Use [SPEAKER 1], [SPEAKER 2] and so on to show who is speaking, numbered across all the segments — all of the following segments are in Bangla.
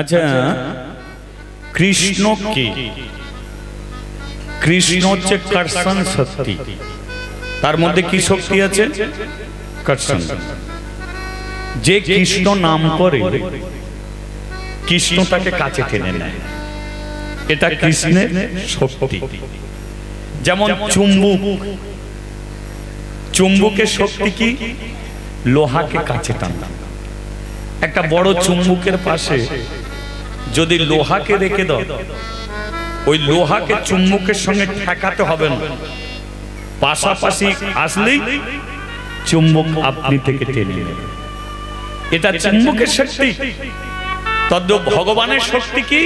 [SPEAKER 1] আচ্ছা, কৃষ্ণ কে? কৃষ্ণ হচ্ছে কর্ষণ শক্তি। তার মধ্যে কি শক্তি আছে? কর্ষণ। যে কৃষ্ণ নাম করে কৃষ্ণ তাকে কাছে টেনে নেয়, এটা কৃষ্ণের শক্তি। যেমন চুম্বক, চুম্বকের শক্তি কি? লোহাকে কাছে টানা। একটা বড় চুম্বকের পাশে যদি লোহাকে রেখে দাও, ওই লোহাকে চুম্বকের সঙ্গে ঠেকাতে হবে না, পাশাপাশি আসলেই চুম্বক আপনি থেকে টেনে নেবে। এটা চুম্বকের শক্তি। তদ্রূপ ভগবানের শক্তি কি?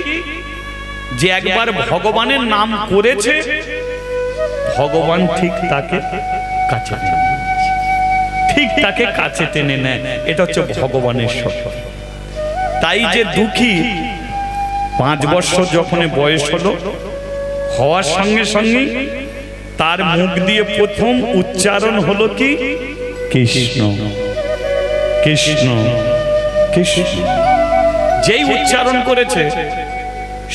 [SPEAKER 1] যে একবার ভগবানের নাম করেছে, ভগবান ঠিক তাকে কাছে টেনে নেয়, ঠিক তাকে কাছে টেনে নেয়। এটা হচ্ছে ভগবানের শক্তি। তাই যে দুঃখী 5 বছর যখন বয়স হলো, হওয়ার সঙ্গে সঙ্গে তার মুখ দিয়ে প্রথম উচ্চারণ হলো কি? কৃষ্ণ কৃষ্ণ কৃষ্ণ। যেই উচ্চারণ করেছে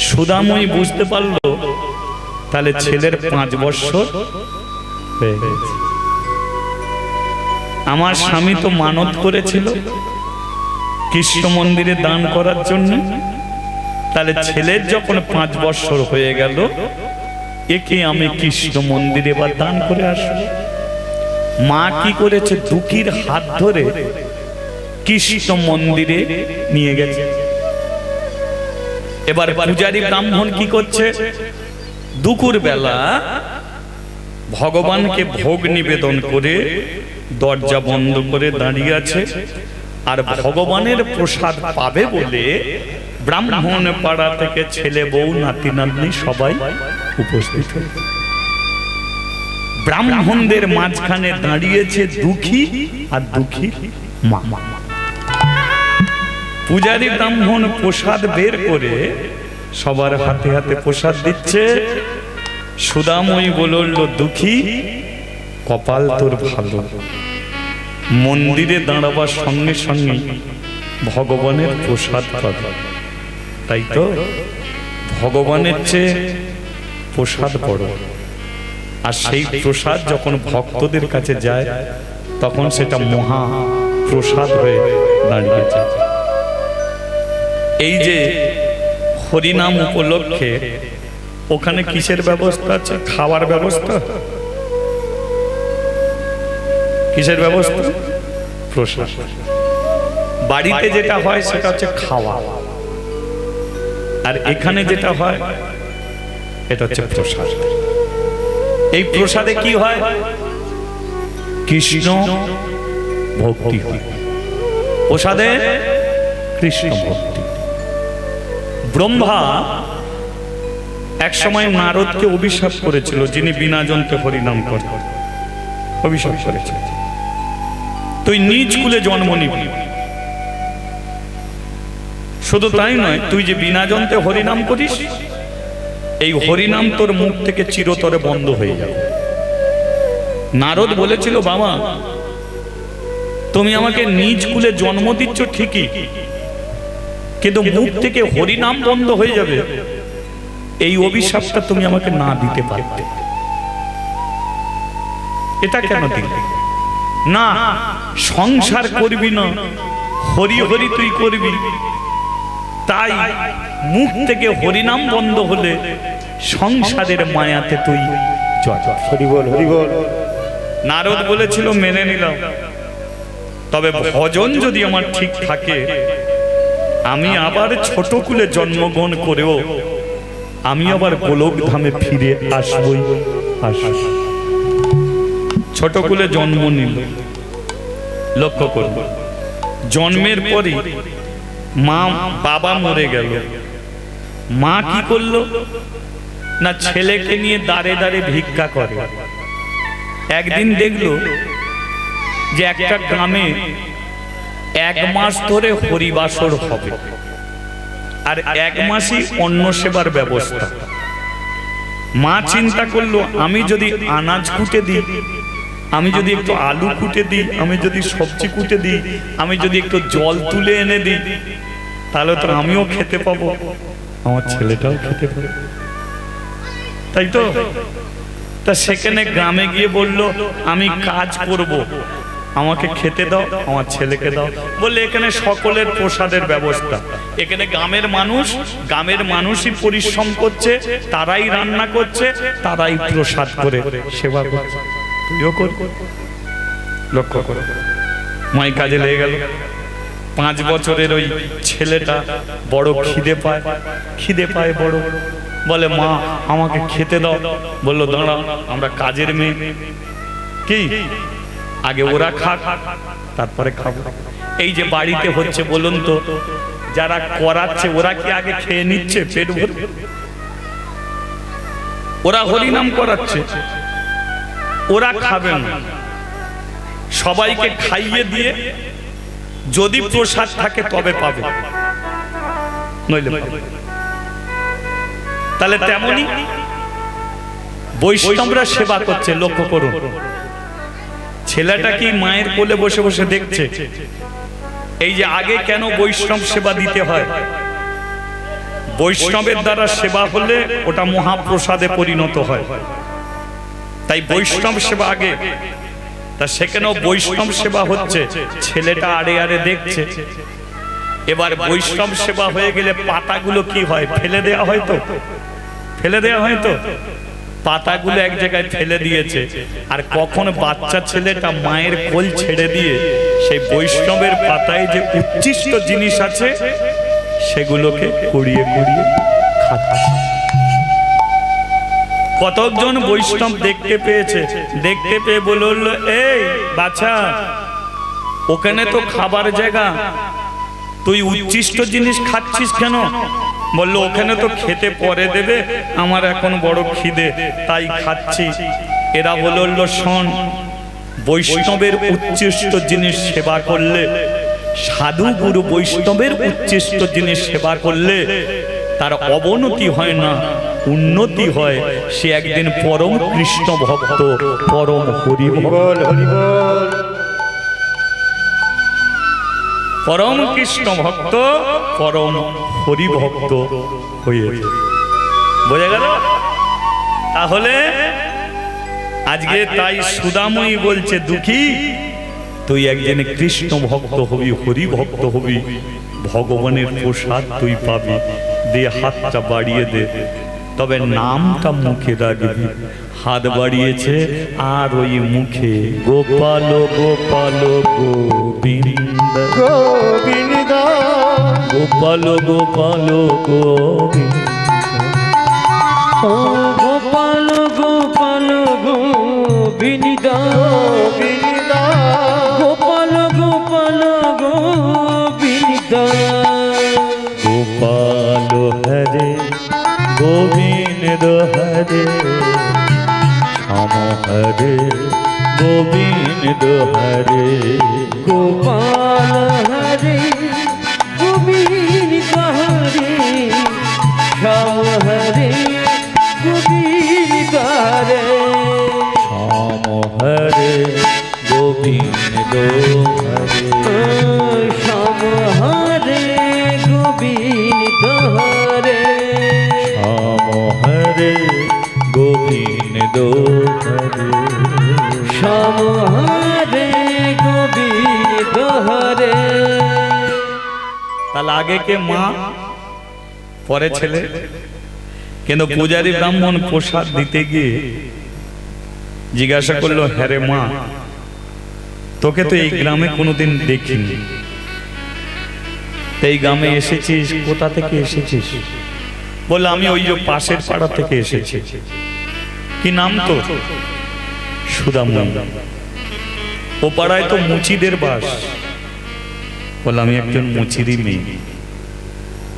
[SPEAKER 1] সুদাময়ী বুঝতে পারলো তাহলে ছেলের 5 বছর হয়ে গেছে। আমার স্বামী তো মানত করেছিল কৃষ্ণ মন্দিরে দান করার জন্য, তাহলে ছেলের যখন 5 বছর হয়ে গেল, একে আমি কৃষ্ণ মন্দিরে বা দান করে আসবো। মা কি করেছে? দুঃখীর হাত ধরে কৃষ্ণ মন্দিরে নিয়ে গেছে। এবার পূজারী ব্রাহ্মণ কি করছে? দুপুর বেলা ভগবানকে ভোগ নিবেদন করে দরজা বন্ধ করে দাঁড়িয়ে আছে, আর ভগবানের প্রসাদ পাবে বলে ব্রাহ্মণ পাড়া থেকে ছেলে বউ নাতি নাতনি সবাই উপস্থিত। ব্রাহ্মণদের মাঝখানে দাঁড়িয়েছে দুঃখী আর দুঃখী মা। পূজারী ব্রাহ্মণ প্রসাদ বের করে সবার হাতে হাতে প্রসাদ দিচ্ছে। সুদাময়ী বলল, দুঃখী কপাল তোর ভালো, মন্দিরে দাঁড়াবার সঙ্গে সঙ্গে ভগবানের প্রসাদ পাবে। তাই তো ভগবানের চেয়ে প্রসাদ বড়, আর সেই প্রসাদ যখন ভক্তদের কাছে যায় তখন সেটা মহা প্রসাদ হয়ে দাঁড়িয়ে যায়। এই যে হরিনাম উপলক্ষে ওখানে কিসের ব্যবস্থা আছে? খাওয়ার ব্যবস্থা। কিসের ব্যবস্থা? প্রসাদ। বাড়িতে যেটা হয় সেটা হচ্ছে খাওয়া, আর এখানে যেটা হয় এটা হচ্ছে প্রসাদ। এই প্রসাদে কি হয়? কৃষ্ণ ভক্তি হয় প্রসাদে, কৃষ্ণ ভক্তি। ব্রহ্মা এক সময় নারদকে অভিশাপ করেছিল, যিনি বিনা যন্ত্রে হরিনাম করেন, অভিশাপ করেছিল, তুই নিজ কুলে জন্ম নিবি। শুধু তাই নয়, তুই যে বিনা যন্ত্রে হরিনাম করিস, এই হরিনাম তোর মুখ থেকে চিরতরে বন্ধ হয়ে যাবে। নারদ বলেছিল, বাবা তুমি আমাকে নিজ কুলে জন্ম দিচ্ছ ঠিকই, কিন্তু মুখ থেকে হরিনাম বন্ধ হয়ে যাবে, এই অভিশাপটা তুমি আমাকে না দিতে পারতে। এটা কেন দিলে না? সংসার করবি না, হরি হরি তুই করবি, তাই মুখ থেকে হরিনাম বন্ধ হলে সংসারের মায়াতে তুই হরি বল হরি বল। নারদ বলেছিল, মেনে নিলাম, তবে ভজন যদি আমার ঠিক থাকে, আমি আবার ছোট কুলে জন্মগ্রহণ করেও আমি আবার গোলক ধামে ফিরে আসবই। ছোট কুলে জন্ম নিল। লক্ষ্য করব, জন্মের পরে মা বাবা মরে গেল, মা কি করলো না, ছেলেকে নিয়ে দাঁড়ে দাঁড়ে ভিক্ষা করে। একদিন দেখলো যে একটা গ্রামে 1 মাস ধরে হরিবাসর হবে, আর 1 মাসই অন্ন সেবার ব্যবস্থা। মা চিন্তা করলো, আমি যদি আনাজ কুটে দিই, আমি যদি একটু আলু কুটে দিই, আমি যদি সবজি কুটে দিই, আমি যদি একটু জল তুলে এনে দিই, তাহলে তো আমিও খেতে পাবো, আমার ছেলেটাও খেতে পাবে, তাই তো? তা সেখানে গ্রামে গিয়ে বলল আমি কাজ করব, আমাকে খেতে দাও, আমার ছেলেকে দাও। বললে এখানে সকলের প্রসাদের ব্যবস্থা, এখানে গ্রামের মানুষই পরিশ্রম করছে, তারাই রান্না করছে, তারাই প্রসাদ করে সেবা করছে, তুইও কর। লক্ষ্য করো, মাই কাজে লেগে গেল। 5 বছরের ওই ছেলেটা বড় খিদে পায় বড়, বলে মা আমাকে খেতে দাও। বললো দাঁড়া, আমরা কাজের মেয়ে, কি আগে ওরা খাক তারপরে খাবো। এই যে বাড়িতে হচ্ছে বলুন তো, যারা করাচ্ছে ওরা কি আগে খেয়ে নিচ্ছে পেট ভরে? ওরা হরিনাম করাচ্ছে, ওরা খাবে না, সবাইকে খাইয়ে দিয়ে যদি প্রসাদ থাকে তবে পাবে, নইলে পাবে। তাহলে তেমনি বৈষ্ণবরা সেবা করছে। লক্ষ্য করুন, ছেলেটা কি মায়ের কোলে বসে বসে দেখছে। এই যে আগে কেন বৈষ্ণব সেবা দিতে হয়? বৈষ্ণবের দ্বারা সেবা হলে ওটা মহাপ্রসাদে পরিণত হয়, তাই বৈষ্ণব সেবা আগে। তা সেখানেও বৈষ্ণব সেবা হচ্ছে, ছেলেটা আড়ে আড়ে দেখছে। এবার বৈষ্ণব সেবা হয়ে গেলে পাতাগুলো কি হয়? ফেলে দেওয়া হয় তো, পাতাগুলো এক জায়গায় ফেলে দিয়েছে। আর কখন বাচ্চা ছেলেটা মায়ের কোল ছেড়ে দিয়ে সেই বৈষ্ণবের পাতায় যে উচ্ছিষ্ট জিনিস আছে সেগুলোকে কুড়িয়ে খাচ্ছে। কতজন বৈষ্ণব দেখতে পেয়েছে, দেখতে পেয়ে বলল এই বাচ্চা, ওখানে তো খাবার জায়গা, তুই উচ্ছিষ্ট জিনিস খাচ্ছিস কেন? বললো ওখানে তো খেতে পরে দেবে, আমার এখন বড় খিদে তাই খাচ্ছি। এরা বলল শোন, বৈষ্ণবের উচ্ছিষ্ট জিনিস সেবা করলে, সাধু গুরু বৈষ্ণবের উচ্ছিষ্ট জিনিস সেবা করলে তার অবনতি হয় না, উন্নতি হয়। সে একদিন পরম কৃষ্ণ ভক্ত, পরম হরি বল, পরম কৃষ্ণ ভক্ত, পরম হরি ভক্ত হয়েছে। বোঝা গেল? তাহলে আজকে তাই সুদাময়ী বলছে দুঃখী, তুই একদিন কৃষ্ণ ভক্ত হবি, হরি ভক্ত হবি, ভগবানের প্রসাদ তুই পাবি। দিয়ে হাতটা বাড়িয়ে দে, তবে নামটা মুখে রাখবি। হাত বাড়িয়েছে আর ওই মুখে গোপাল গোপাল গোবিন্দ গোবিন্দ, গোপাল গোপাল গোবিন্দ,
[SPEAKER 2] ও গোপাল গোপাল গোবিন্দ গোবিন্দ, গোপাল গোপাল গোবিন্দ,
[SPEAKER 1] গোপাল হরে গোবিন্দ হরে, শ্যাম হরে গোবিন্দ হরে,
[SPEAKER 2] গোপাল হরে গোবিন্দ হরে, শ্যাম হরে গোবিন্দ হরে,
[SPEAKER 1] শ্যাম হরে গোবিন্দ হরে,
[SPEAKER 2] শ্যাম হরে গোবিন্দ হরে,
[SPEAKER 1] শ্যাম হরে গোবিন্দ হরে,
[SPEAKER 2] শ্যাম হরে গোবিন্দ হরে।
[SPEAKER 1] তাহলে আগে কে মা, পরে ছেলে। কিন্তু পূজারী ব্রাহ্মণ প্রসাদ দিতে গিয়ে জিজ্ঞাসা করলো, হ্যাঁ রে মা, তোকে তো এই গ্রামে কোনোদিন দেখিনি, এই গ্রামে এসেছিস, কোথা থেকে এসেছিস? বললো আমি ওই যে পাশের পাড়া থেকে এসেছি। কি নাম তো? সুদাময়ী। ও পাড়ায় তো মুচিদের বাস। বললাম আমি একজন মুচিরই মেয়ে।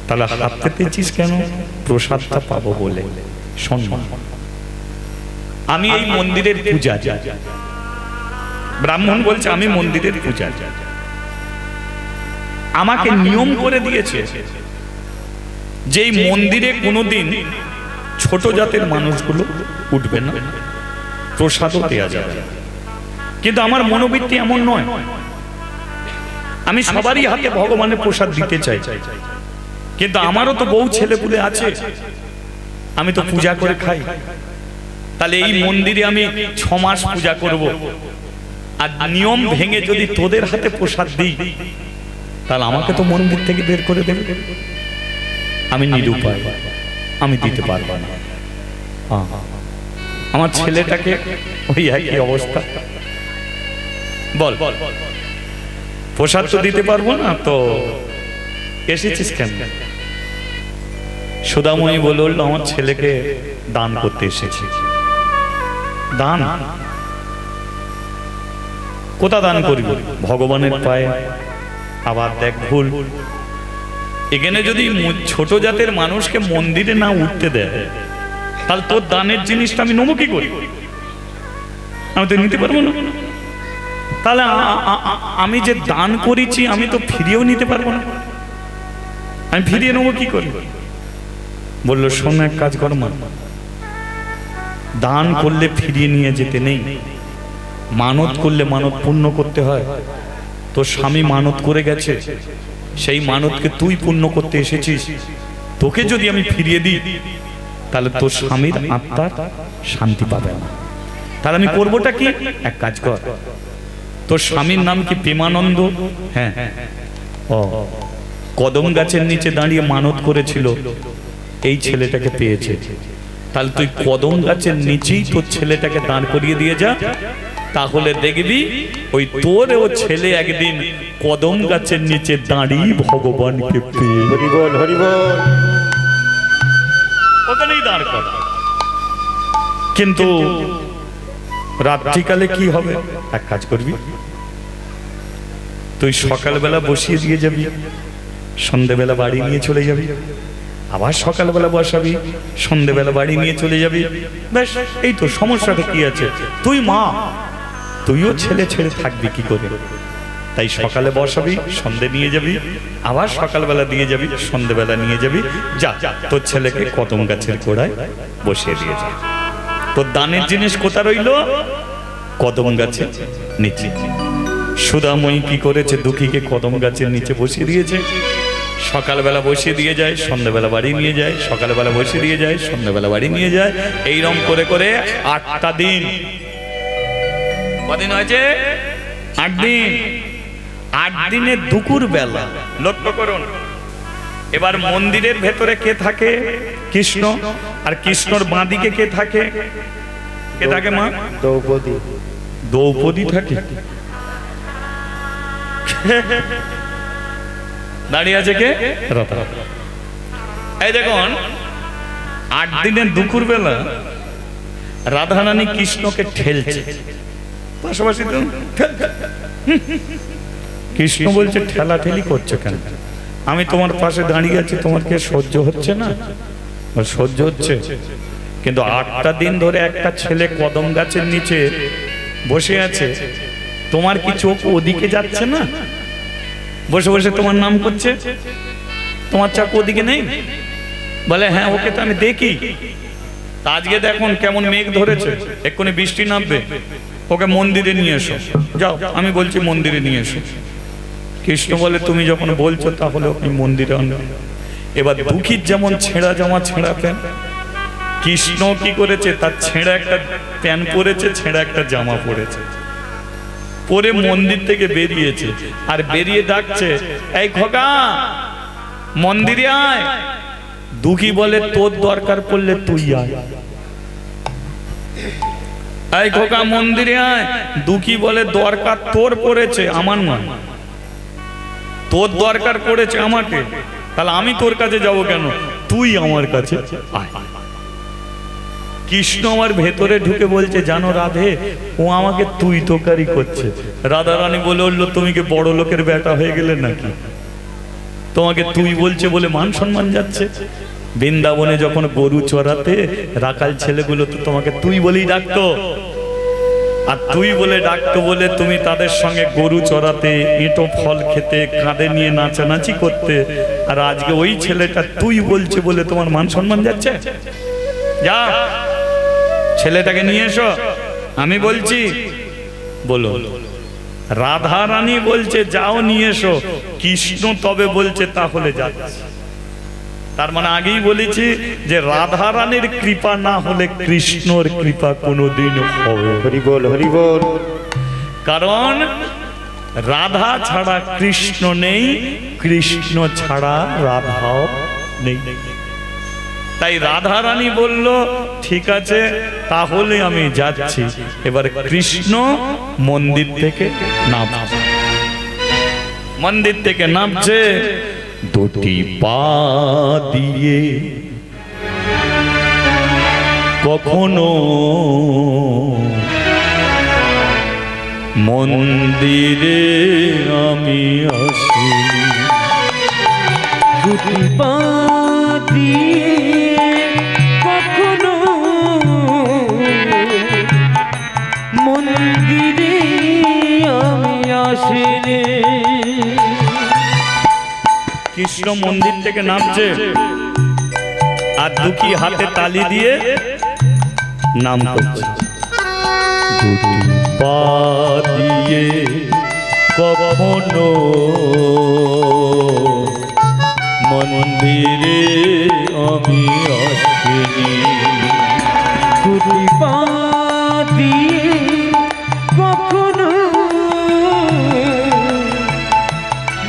[SPEAKER 1] তাহলে হাত পেতেছিস কেন? প্রসাদটা পাবো বলে। সম্মান। আমি এই মন্দিরের পূজা। ব্রাহ্মণ বলছে আমি মন্দিরের পূজা। আমাকে নিয়ম করে দিয়েছে যেই মন্দিরে কোনোদিন ছোট জাতের মানুষগুলো উঠবে না, প্রসাদও দেওয়া যাবে। কিন্তু আমার মনোবৃত্তি এমন নয়, আমি সবারই হাতে ভগবানের প্রসাদ দিতে চাই। কিন্তু আমারও তো বউ ছেলেপুলে আছে, আমি তো পূজা করে খাই। তাহলে এই মন্দিরে আমি 6 মাস পূজা করব, আর নিয়ম ভেঙে যদি তোদের হাতে প্রসাদ দিই, তাহলে আমাকে তো মন্দির থেকে বের করে দেবে। আমি নিরুপায়, আমি দিতে পারবো না। আমার ছেলেটাকে ওই একই অবস্থা। বল, প্রসাদ তো দিতে পারবো না, তো এসেছিস কেন? সুদামণি বলল, আমার ছেলেকে দান করতে এসেছি। দান? কোথা দান করবি? ভগবানের পায়ে। আবার দেখ ভুল, এখানে যদি ছোট জাতের মানুষকে মন্দিরে না উঠতে দেয়, তাহলে তোর দানের জিনিসটা আমি নেবো কি করি? আমি তো নিতে পারবো না। তাহলে আমি যে দান করেছি আমি তো ফিরিয়েও নিতে পারবো না, আমি ফিরিয়ে নেবো কি করি? বললো, শোন, এক কাজ কর মা, দান করলে ফিরিয়ে নিয়ে যেতে নেই, মানত করলে মানত পূর্ণ করতে হয়। তোর স্বামী মানত করে গেছে, সেই মানতকে তুই পূর্ণ করতে এসেছিস। তোকে যদি আমি ফিরিয়ে দিই, তাহলে তোর স্বামীর আত্মার শান্তি পাবে না। তাহলে আমি করবোটা কি? এক কাজ কর, তোর স্বামীর নাম কি? প্রেমানন্দ। হ্যাঁ, ও কদম গাছের নিচে দাঁড়িয়ে মানত করেছিল, এই ছেলেটাকে পেয়েছে। তাহলে তুই কদম গাছের নিচেই তোর ছেলেটাকে দাঁড় করিয়ে দিয়ে যা, তাহলে দেখবি ওই তোর ও ছেলে একদিন কদম গাছের নিচে দাঁড়িয়ে ভগবানকে পেয়ে।
[SPEAKER 3] হরি বল, হরি বল।
[SPEAKER 1] ওখানেই দাঁড় কর। কিন্তু রাত্রিকালে কি হবে? এক কাজ করবি, তুই সকালবেলা বসিয়ে দিয়ে যাবি, সন্ধ্যেবেলা বাড়ি নিয়ে চলে যাবি, আবার সকালবেলা বসাবি, সন্ধ্যেবেলা বাড়ি নিয়ে চলে যাবি। বেশ, এই তো, সমস্যাটা কি আছে? তুই মা, তুইও ছেলে ছেড়ে থাকবি কি করে? তাই সকালে বসাবি, সন্ধ্যে নিয়ে যাবি, আবার সকালবেলা দিয়ে যাবি, সন্ধ্যেবেলা নিয়ে যাবি। যা, তোর ছেলেকে কদম গাছের গোড়ায় বসিয়ে দিয়ে যা। তোর দানের জিনিস কোথা রইল? কদম গাছের নিচে। সুদাময়ী কি করেছে? দুঃখীকে কদম গাছের নিচে বসিয়ে দিয়েছে। সকালবেলা বসিয়ে দিয়ে যায়, সন্ধ্যাবেলা বাড়ি নিয়ে যায়, সকালবেলা বসিয়ে দিয়ে যায়, সন্ধ্যাবেলা বাড়ি নিয়ে যায়। এইরকম করে করে 8টা দিন। কদিন হয়েছে? 8 দিন। 8 দিনে দুপুর বেলা, লক্ষ্য করুন। এবার মন্দিরের ভেতরে কে থাকে? কৃষ্ণ। আর কৃষ্ণর বাঁদিকে কে থাকে? কে থাকে মা?
[SPEAKER 3] দ্রৌপদী।
[SPEAKER 1] দ্রৌপদী থাকে। দাঁড়িয়ে আছে কে? রাধা। এই দেখুন, 8 দিনের দুপুর বেলা রাধারানী কৃষ্ণকে ঠেলছে। পাশাপাশি তো কৃষ্ণ বলছে, ঠেলাঠেলি করছে কেন? আমি তোমার পাশে দাঁড়িয়ে আছি, তোমার কে সহ্য হচ্ছে না? সহ্য হচ্ছে। কিন্তু 8টা দিন ধরে একটা ছেলে কদম গাছের নিচে বসে আছে, তোমার কি চোখ ওদিকে যাচ্ছে না? বসে বসে তোমার নাম করছে, তোমার চোখ ওদিকে নেই? বলে, হ্যাঁ, ওকে তো আমি দেখি। আজকে দেখুন কেমন মেঘ ধরেছে, এক্ষুনি বৃষ্টি নামবে, ওকে মন্দিরে নিয়ে এসো। যাও, আমি বলছি মন্দিরে নিয়ে এসো। কৃষ্ণ বলে, তুমি যখন বলছো তাহলে ওকে মন্দিরে আনো। এবার দুঃখীর যেমন ছেঁড়া জামা, ছেঁড়া প্যান্ট, কৃষ্ণ কি করেছে? তার ছেঁড়া একটা প্যান্ট পরেছে, ছেঁড়া একটা জামা পরেছে, পরে মন্দির থেকে বেরিয়েছে। আর বেরিয়ে ডাকছে, এই খোকা, মন্দিরে আয়। দুঃখী বলে, তোর দরকার পড়লে তুই আয়। এই খোকা, মন্দিরে আয়। দুঃখী বলে, দরকার তোর পড়েছে, আমার নয়। তোর দরকার পড়েছে আমাকে, তাহলে আমি তোর কাছে যাব কেন? তুই আমার কাছে আয়। কৃষ্ণ আমার ভেতরে ঢুকে বলছে, জানো রাধে, ও আমাকে তুই তোকারি করছে। রাধা রানী বলে উঠলো, তুমি কি বড় লোকের বেটা হয়ে গেলে নাকি? তোমাকে তুই বলছে বলে মান সম্মান যাচ্ছে। বৃন্দাবনে যখন গরু চড়াতে, রাখাল ছেলেগুলো তো তোমাকে তুই বলেই ডাকতো। আর তুই বলে ডাকতো বলে তুমি তাদের সঙ্গে গরু চড়াতে, এঁটো ফল খেতে, কাঁধে নিয়ে নাচানাচি করতে। আর আজকে ওই ছেলেটা তুই বলছে বলে তোমার মান সম্মান যাচ্ছে? যা, ছেলেটাকে নিয়ে এসো, আমি বলছি। বলো, রাধা রানী বলছে যাও নিয়ে এসো, কৃষ্ণ তবে বলছে তাহলে যাচ্ছে। তার মানে আগেই বলেছি যে রাধা রানীর কৃপা না হলে কৃষ্ণর কৃপা কোনোদিন হবে।
[SPEAKER 3] হরি বল হরি বল।
[SPEAKER 1] কারণ রাধা ছাড়া কৃষ্ণ নেই, কৃষ্ণ ছাড়া রাধাও নেই। তাই রাধা রানী বলল ঠিক আছে তাহলে আমি যাচ্ছি। এবার কৃষ্ণ মন্দির থেকে নামছে, মন্দির থেকে নামছে, দুটি পা দিয়ে কখনো মন্দিরে আমি আসি,
[SPEAKER 2] দুটি পা দিয়ে কখনো মন্দিরে আমি আসিনি।
[SPEAKER 1] কৃষ্ণ মন্দির থেকে নামছে আর দুটি হাতে তালি দিয়ে নাম করছে, দুটি পা দিয়ে কখনো মন্দিরে আমি আসিনি,
[SPEAKER 2] দুটি পা দিয়ে কখনো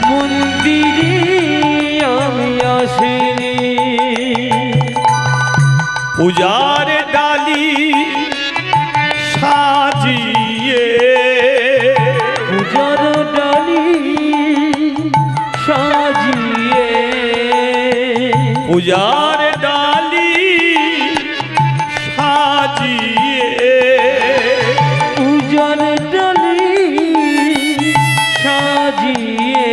[SPEAKER 2] মন্দিরে আমি আসিনি।
[SPEAKER 1] পূজার ডালি সাজিয়ে,
[SPEAKER 2] পূজার ডালি সাজিয়ে,
[SPEAKER 1] পূজার ডালি সাজিয়ে,
[SPEAKER 2] পূজার ডালি সাজিয়ে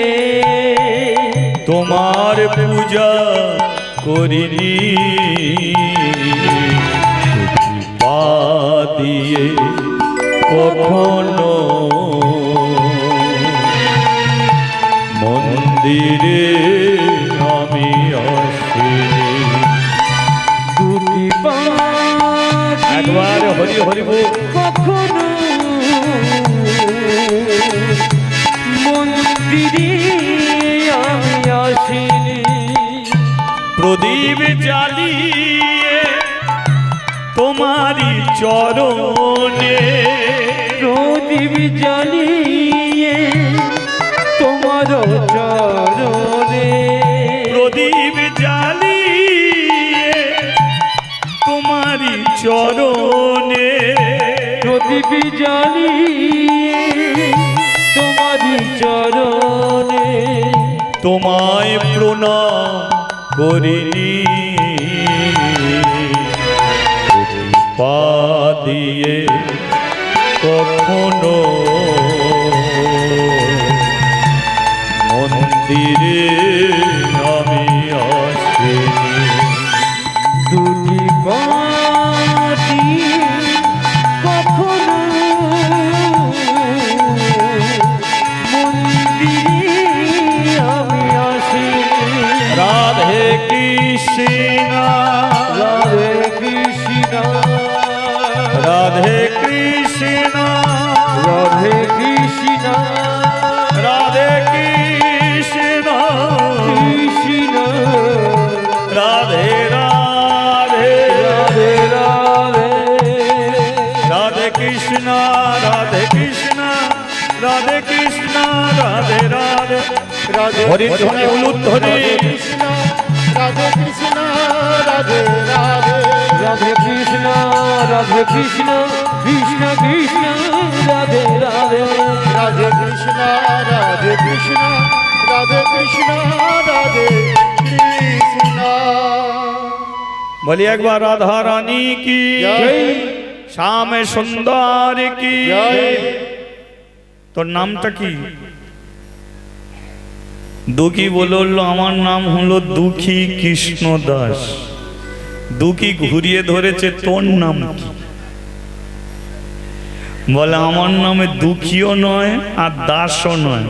[SPEAKER 1] তোমার পূজা করিনি, পা দিয়ে কখনো মন্দিরে আমি আসিনি।
[SPEAKER 2] দুটি পা
[SPEAKER 1] একবার হরি হরি বল।
[SPEAKER 2] কখনো মন্দিরে আমি আসিনি।
[SPEAKER 1] প্রদীপ জ্বালিয়ে তোমারি চরণে,
[SPEAKER 2] প্রদীপ জ্বালিয়ে তোমার চরণে,
[SPEAKER 1] প্রদীপ জ্বালিয়ে তোমারি চরণে,
[SPEAKER 2] প্রদীপ জ্বালিয়ে তোমার চরণে
[SPEAKER 1] তোমায় প্রণাম করিনি, পা দিয়ে কখনো মন্দিরে আমি আসিনি,
[SPEAKER 2] দুটি পা দিয়ে কখনো মন্দিরে আমি আসিনি।
[SPEAKER 1] রাধে কৃষ্ণ
[SPEAKER 2] রাধে কৃষ্ণ
[SPEAKER 1] রাধে কৃষ্ণ
[SPEAKER 2] রাধে কৃষ্ণ
[SPEAKER 1] রাধে কৃষ্ণ
[SPEAKER 2] কৃষ্ণ
[SPEAKER 1] রাধে রাধে
[SPEAKER 2] রাধে রাধে
[SPEAKER 1] রাধে কৃষ্ণ রাধে কৃষ্ণ রাধে কৃষ্ণ রাধে রাধে
[SPEAKER 3] রাধে
[SPEAKER 1] হরি ধ্বনি হলুদ ধ্বনি
[SPEAKER 3] কৃষ্ণ রাধে কৃষ্ণ রাধে রাধে
[SPEAKER 2] রাধে কৃষ্ণ রাধে কৃষ্ণ কৃষ্ণ কৃষ্ণ রাধে রাধে
[SPEAKER 3] রাধে কৃষ্ণ রাধে কৃষ্ণ রাধে কৃষ্ণ রাধে কৃষ্ণ।
[SPEAKER 1] বলি একবার রাধা রানী কি
[SPEAKER 3] জয়।
[SPEAKER 1] শ্যাম সুন্দর কি
[SPEAKER 3] জয়।
[SPEAKER 1] তোর নামটা কি? দুঃখী বলল আমার নাম হলো দুঃখী কৃষ্ণ দাস। দুঃখী ঘুরিয়ে ধরেছে তোর নাম কি? বলে আমার নামে দুঃখীও নয় আর দাসও নয়,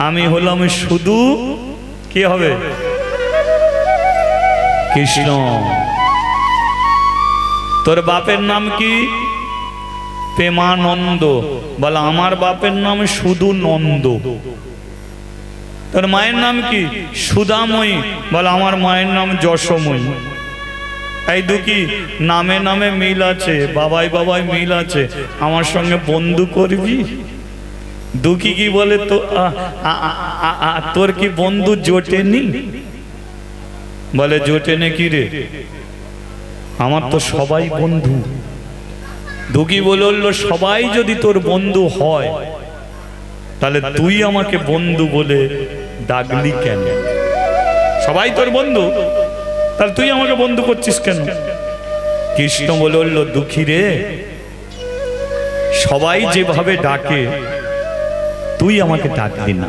[SPEAKER 1] আমি হলাম শুধু কি হবে কৃষ্ণ। তোর বাপের নাম কি? প্রেমানন্দ। বলে আমার বাপের নাম শুধু নন্দ। তোর মায়ের নাম কি? সুধাময়ী। বলে আমার মায়ের নাম যশোময়ী। এই দুঃখী নামে নামে মিল আছে, বাবাই বাবাই মিল আছে, আমার সঙ্গে বন্ধু করবি? দুঃখী কি বলে, তো তোর কি বন্ধু জোটেনি? বলে জোটেনে কি রে, আমার তো সবাই বন্ধু। দুঃখী বলল সবাই যদি তোর বন্ধু হয় তাহলে তুই আমাকে বন্ধু বলে ডাকলি কেন? সবাই তোর বন্ধু, তাহলে তুই আমাকে বন্ধু করছিস কেন? কৃষ্ণ বলল দুঃখী রে, সবাই যেভাবে ডাকে তুই আমাকে ডাকলি না,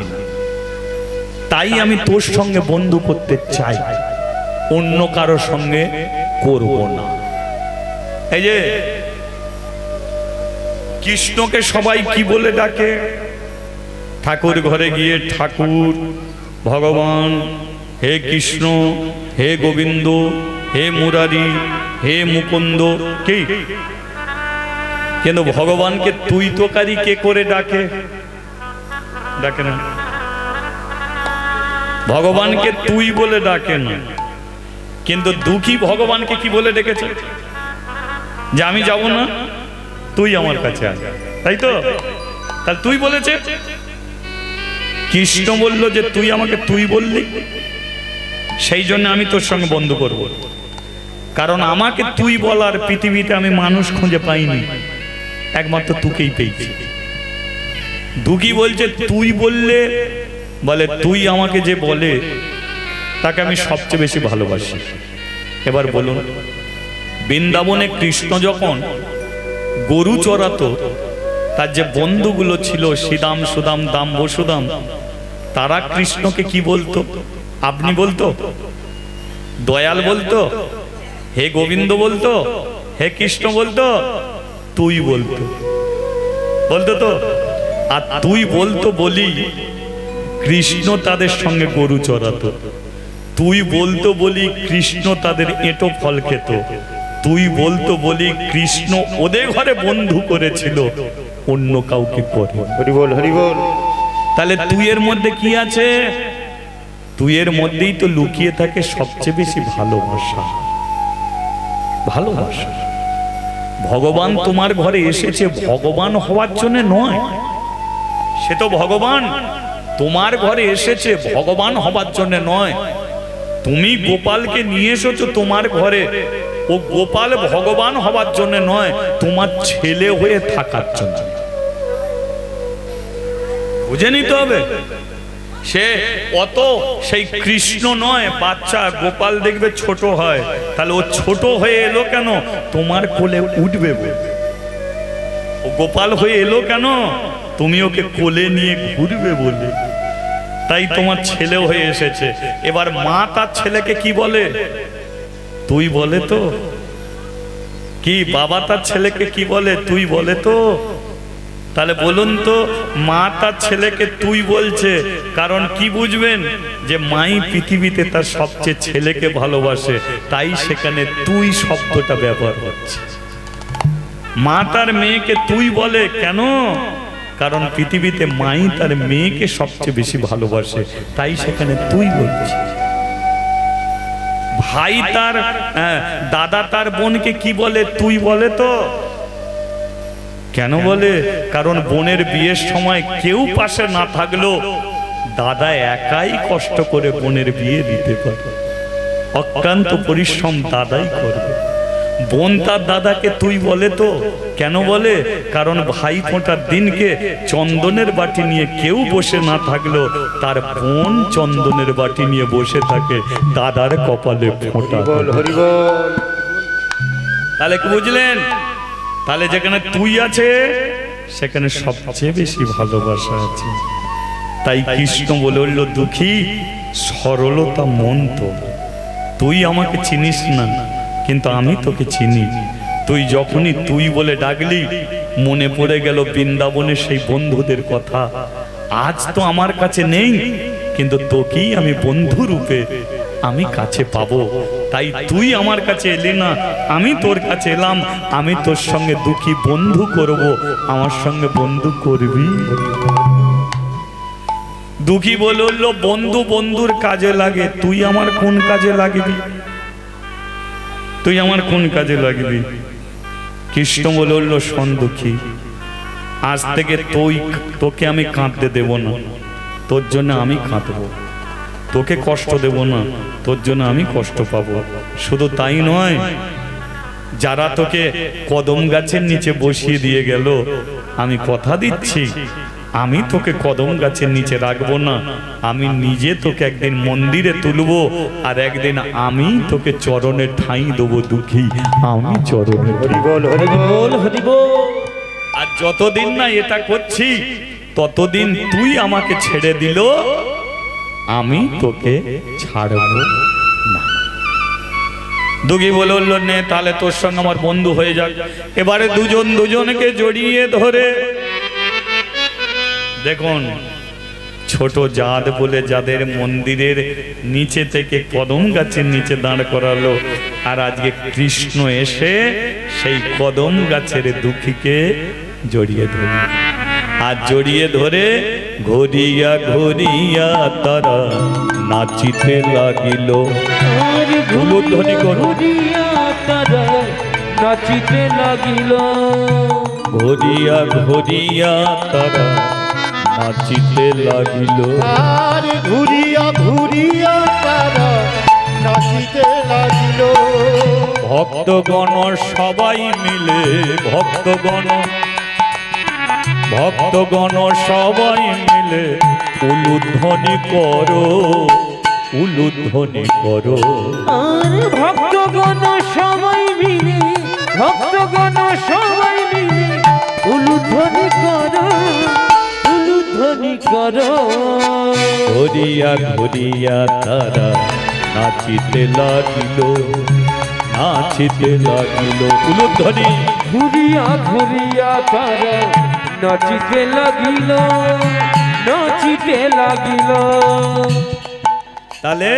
[SPEAKER 1] তাই আমি তোর সঙ্গে বন্ধু করতে চাই, অন্য কারো সঙ্গে করব না। এই যে কৃষ্ণকে সবাই কি বলে ডাকে? ঠাকুর ঘরে গিয়ে ঠাকুর, ভগবান, হে কৃষ্ণ, হে গোবিন্দ, হে মুরারি, হে মুকুন্দ, কি? কিন্তু ভগবানকে তুই তোকারি কে করে ডাকে? ডাকে না। ভগবানকে তুই বলে ডাকে না, কিন্তু দুঃখী ভগবানকে কি বলে ডেকেছে? যে আমি যাব না, তুই আমার কাছে আয়, তাই তো? তাহলে তুই বলেছে। কৃষ্ণ বলল যে তুই আমাকে তুই বললি, সেই জন্য আমি তোর সঙ্গে বন্ধু করব। কারণ আমাকে তুই বলার পৃথিবীতে আমি মানুষ খুঁজে পাইনি, একমাত্র তোকেই পেয়েছি। দুঃখী বলছে তুই বললে, বলে তুই আমাকে যে বলে তাকে আমি সবচেয়ে বেশি ভালোবাসি। এবার বলুন, বৃন্দাবনে কৃষ্ণ যখন গরু চড়াতো, তার যে বন্ধুগুলো ছিল শ্রীদাম, সুদাম, দাম, বসুদাম, তারা কৃষ্ণকে কি বলতো? আপনি বলতো, দয়াল বলতো, হে গোবিন্দ বলতো, হে কৃষ্ণ বলতো, তুই বলতো, বলতো তো। আর তুই বলতো বলি কৃষ্ণ তাদের সঙ্গে গরু চড়াতো, তুই বলতো বলি কৃষ্ণ তাদের এঁটো ফল খেত, তুই বলতো বলি কৃষ্ণ ওদের ঘরে বন্ধু করেছিল, অন্য কাউকে করে।
[SPEAKER 3] হরি বল, হরি বল।
[SPEAKER 1] তাহলে তুইয়ের মধ্যে কি আছে? তুইয়ের মধ্যেই তো লুকিয়ে থাকে সবচেয়ে বেশি ভালোবাসা। ভালোবাসা। ভগবান তোমার ঘরে এসেছে ভগবান হওয়ার জন্য নয়, সে তো ভগবান তোমার ঘরে এসেছে ভগবান হবার জন্য নয়। তুমি গোপালকে নিয়ে এসেছো তোমার ঘরে, ও গোপাল ভগবান হবার জন্য নয়, তোমার ছেলে হয়ে থাকার জন্য। বুঝে নিতে হবে। সে অত সেই কৃষ্ণ নয়, বাচ্চা গোপাল দেখবে ছোট হয়, তাহলে ও ছোট হয়ে এলো কেন? তোমার কোলে উঠবে। ও গোপাল হয়ে এলো কেন? তুমি ওকে কোলে নিয়ে ঘুরবে বলে। তাই তোমার ছেলে হয়ে এসেছে। এবার মা তার ছেলেকে কি বলে? তুই বলে তো। কি বাবা তার ছেলেকে কি বলে? তুই বলে তো। তাহলে বলুন তো, মা তার ছেলেকে তুই বলছে কারণ কি বুঝবেন? যে মাই পৃথিবীতে তার সবচেয়ে ছেলেকে ভালোবাসে, তাই সেখানে তুই শব্দটা ব্যবহার হচ্ছে। মা তার মেয়েকে তুই বলে কেন? কারণ পৃথিবীতে মাই তার মেয়েকে সবচেয়ে বেশি ভালোবাসে, তাই সেখানে তুই বলছে। ভাই তার দাদা তার বোনকে কি বলে? তুই বলে তো। কেন বলে? কারণ বোনের বিয়ের সময় কেউ পাশে না থাকলেও দাদা একাই কষ্ট করে বোনের বিয়ে দিতে পারে, অক্লান্ত পরিশ্রম দাদাই করবে। বোন তার দাদাকে তুই বলে তো। কেন বলে? কারণ ভাই ফোঁটার দিনকে চন্দনের বাটি নিয়ে কেউ বসে না থাকলেও তার বোন চন্দনের বাটি নিয়ে বসে থাকে দাদার কপালে ফোঁটা। তাহলে কি বুঝলেন? তাহলে যেখানে তুই আছে সেখানে সবচেয়ে বেশি ভালোবাসা আছে। তাই কৃষ্ণ বলল, দুঃখী সরলতা মন তো, তুই আমাকে চিনিস না কিন্তু আমি তোকে চিনি। তুই যখনই তুই বলে ডাকলি মনে পড়ে গেল বৃন্দাবনের সেই বন্ধুদের কথা। আজ তো আমার কাছে নেই, কিন্তু তোকেই আমি বন্ধু রূপে আমি কাছে পাবো। তাই তুই আমার কাছে এলি না, আমি তোর কাছে এলাম। আমি তোর সঙ্গে দুঃখী বন্ধু করব, আমার সঙ্গে বন্ধু করবি। দুঃখী বলল, বন্ধু বন্ধুর কাজে লাগে, তুই আমার কোন কাজে লাগবি? তুই আমার কোন কাজে লাগবি? কৃষ্ণ বলল, শোন দুঃখী, আজ থেকে তোকে আমি কাঁদতে দেব না, তোর জন্য আমি কাঁদবো। তোকে কষ্ট দেব না, তোর জন্য আমি কষ্ট পাবো। শুধু তাই নয়, যারা তোকে কদম গাছের নিচে বসিয়ে দিয়ে গেল, আমি কথা দিচ্ছি আমি তোকে কদম গাছের নিচে রাখবো না, আমি নিজে তোকে একদিন মন্দিরে তুলবো, আর একদিন আমি তোকে চরণে ঠাঁই দেবো। দুঃখী, আমি চরণে।
[SPEAKER 3] হরি বল, হরি বল, হরি বল।
[SPEAKER 1] আর যতদিন না এটা করছি, ততদিন তুই আমাকে ছেড়ে দিল, আমি তোকে ছাড়বো না। দুঃখী বলল, নে তাহলে তোর সঙ্গে আমার বন্ধু হয়ে যাক। এবারে দুজন দুজনকে জড়িয়ে ধরে, দেখুন ছোট জাত বলে যাদের মন্দিরের নিচে থেকে কদম গাছের নিচে দাঁড় করালো, আর আজকে কৃষ্ণ এসে সেই কদম গাছের দুঃখীকে জড়িয়ে ধরে, আর জড়িয়ে ধরে ঘুরিয়া ঘুরিয়া তারা নাচিতে লাগিল। উলুধ্বনি করো।
[SPEAKER 2] তারা নাচিতে লাগিল,
[SPEAKER 1] ঘুরিয়া ঘুরিয়া তারা নাচিতে লাগিল।
[SPEAKER 3] আর ঘুরিয়া ঘুরিয়া তারা নাচিতে লাগিল।
[SPEAKER 1] ভক্তগণ সবাই মিলে, ভক্তগণ সবাই মিলে উলুধ্বনি করো, উলুধ্বনি করো।
[SPEAKER 2] আর ভক্তগণ সবাই মিলে, ভক্তগণ সবাই মিলে উলুধ্বনি করো, উলুধ্বনি করো।
[SPEAKER 1] ঘুরিয়া ঘুরিয়া তারা নাচিতে লাগিল, নাচিতে লাগিল। উলুধ্বনি।
[SPEAKER 2] ঘুরিয়া ঘুরিয়া তারা নাচিতে লাগিল, নাচিতে লাগিল।
[SPEAKER 1] তাহলে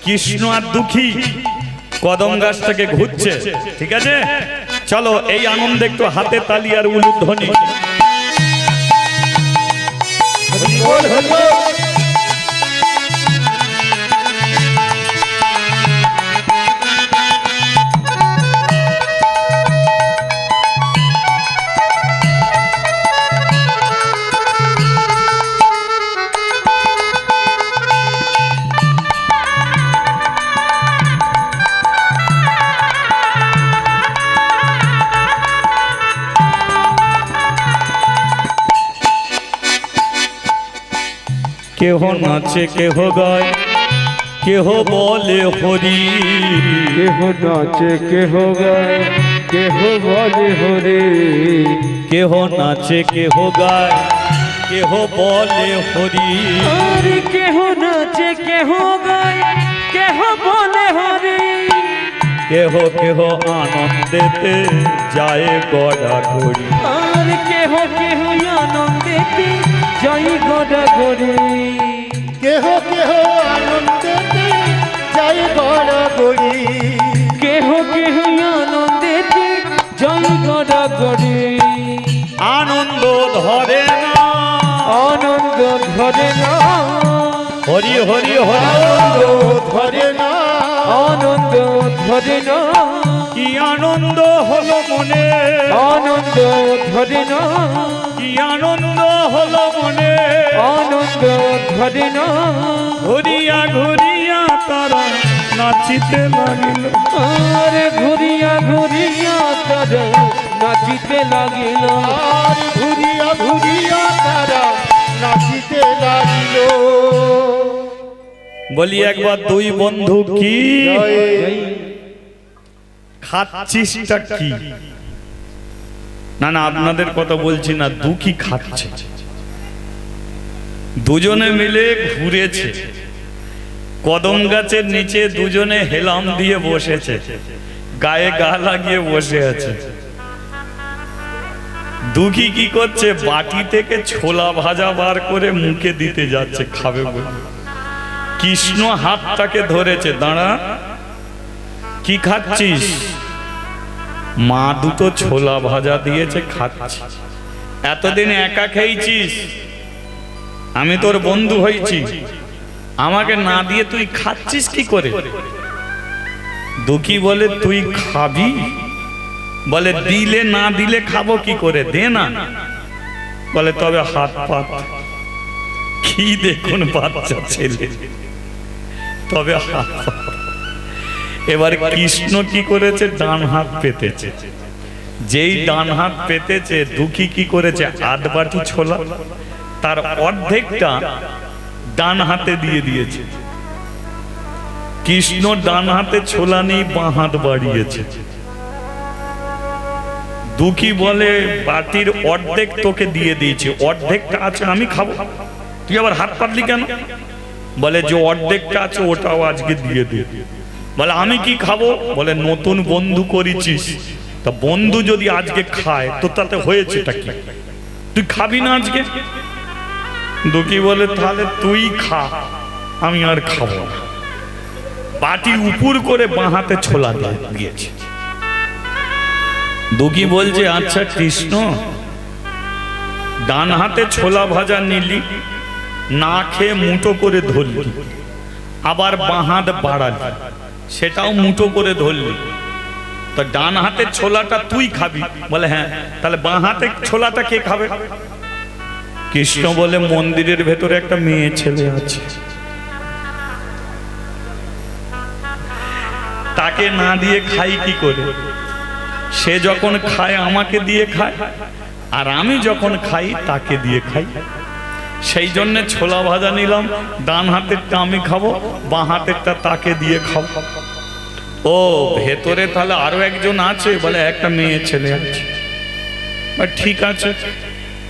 [SPEAKER 1] কৃষ্ণ আর দুঃখী কদম গাছটাকে ঘুরছে, ঠিক আছে? চলো এই আনন্দে একটু হাতে তালি আর উলুধ্বনি।
[SPEAKER 3] হরি বল, হরি বল।
[SPEAKER 1] কেহ নাচে কেহ গায়, কেহ বলে হরি।
[SPEAKER 2] কেহ নাচে কেহ গায়, কেহ বলে হরে।
[SPEAKER 1] কেহ নাচে কেহ গায়, কেহ বলে হরি।
[SPEAKER 2] আর কেহ নাচে কেহ গায়, কেহ বলে হরে।
[SPEAKER 1] কেহ কেহ আনন্দেতে যায় গড়া গড়ি।
[SPEAKER 2] আর কেহ কেহ আনন্দেতে যাই গড়া গড়ি।
[SPEAKER 3] কেহ কেহ আনন্দেতে যাই গড়াগড়ি।
[SPEAKER 2] কেহ কেহ আনন্দেতে যাই গড়া গড়ি।
[SPEAKER 1] আনন্দ ধরে না,
[SPEAKER 2] আনন্দ ধরে না,
[SPEAKER 1] হরি হরি হরি।
[SPEAKER 3] আনন্দ ধরে না,
[SPEAKER 2] আনন্দ ধরে না।
[SPEAKER 1] কি আনন্দ হলো মনে,
[SPEAKER 2] আনন্দ ধরে না,
[SPEAKER 1] কি আনন্দ হলো মনে।
[SPEAKER 2] আনন্দ ধরে না।
[SPEAKER 1] ঘুরিয়া ঘুরিয়া তারা নাচিতে লাগিল।
[SPEAKER 2] আর ঘুরিয়া ঘুরিয়া তারা নাচিতে লাগিল।
[SPEAKER 3] আর ঘুরিয়া ঘুরিয়া তারা নাচিতে লাগিল।
[SPEAKER 1] বলি একবার দুই বন্ধু কি
[SPEAKER 3] জয়।
[SPEAKER 1] খাচ্ছিসটা কি? না না, আপনাদের কথা বলছি না, দুঃখী খাচ্ছে। দুজনে মিলে ঘুরেছে, কদম গাছের নিচে দুজনে হেলাম দিয়ে বসেছে, গায়ে গা লাগিয়ে বসে আছে। দুঃখী কি করছে? বাটি থেকে ছোলা ভাজা বার করে মুখে দিতে যাচ্ছে, খাবে বলে। কৃষ্ণ হাতটাকে ধরেছে, দাঁড়া, কি খাচ্ছিস? মা দুটো ছোলা ভাজা দিয়েছে, খাচ্ছি। এতদিন একা খেয়েছিস, আমি তোর বন্ধু হয়েছি, আমাকে না দিয়ে তুই খাচ্ছিস কি করে? দুঃখী বলে তুই খাবি? বলে দিলে না দিলে খাবো কি করে, দে না। বলে তবে হাত পাত। কি দেখুন বাচ্চা ছেলে, তবে হাত পাত। এবার কৃষ্ণ কি করেছে, ডান হাত পেতেছে। যেই ডান হাত পেতেছে, দুঃখী কি করেছে, আধ বাটি ছোলা তার অর্ধেকটা ডান হাতে দিয়ে দিয়েছে। কৃষ্ণ ডান হাতে ছোলা নেই, বাঁ হাত বাড়িয়েছে। দুঃখী বলে বাটির অর্ধেক তোকে দিয়ে দিয়েছি, অর্ধেকটা আছে আমি খাবো, তুই আবার হাত পাতলি কেন? বলে যে অর্ধেকটা আছে ওটাও আজকে দিয়ে দে। বলে আমি কি খাবো? বলে নতুন বন্ধু করেছিস, তা বন্ধু যদি আজকে খায় তো তাতে হয়েছেটা কি, তুই খাবি না আজকে? দুঃখী বলে তাহলে তুই খা, আমি আর খাবো না। বাটি উপর করে বাঁ হাতে ছোলা দিয়েছে। দুঃখী বলছে আচ্ছা কৃষ্ণ, ডান হাতে ছোলা ভাজা নিলি, না খেয়ে মুঠো করে ধরলি, আবার বাঁ হাত বাড়ালি, সেটাও মুঠো করে ধরলি, তো ডান হাতের ছোলাটা তুই খাবি? বলে হ্যাঁ। তাহলে বাঁ হাতে ছোলাটা কে খাবে? কৃষ্ণ বলে মন্দিরের ভেতরে একটা মেয়ে ছেলে আছে, তাকে না দিয়ে খাই কি করে? সে যখন খায় আমাকে দিয়ে খায়, আর আমি যখন খাই তাকে দিয়ে খাই। সেই জন্য ছোলা ভাজা নিলাম, ডান হাতেরটা আমি খাবো, বাঁ হাতেরটা তাকে দিয়ে খাবো। ও ভেতরে তাহলে আরো একজন আছে? বলে একটা মেয়ে ছেলে আছে। ঠিক আছে,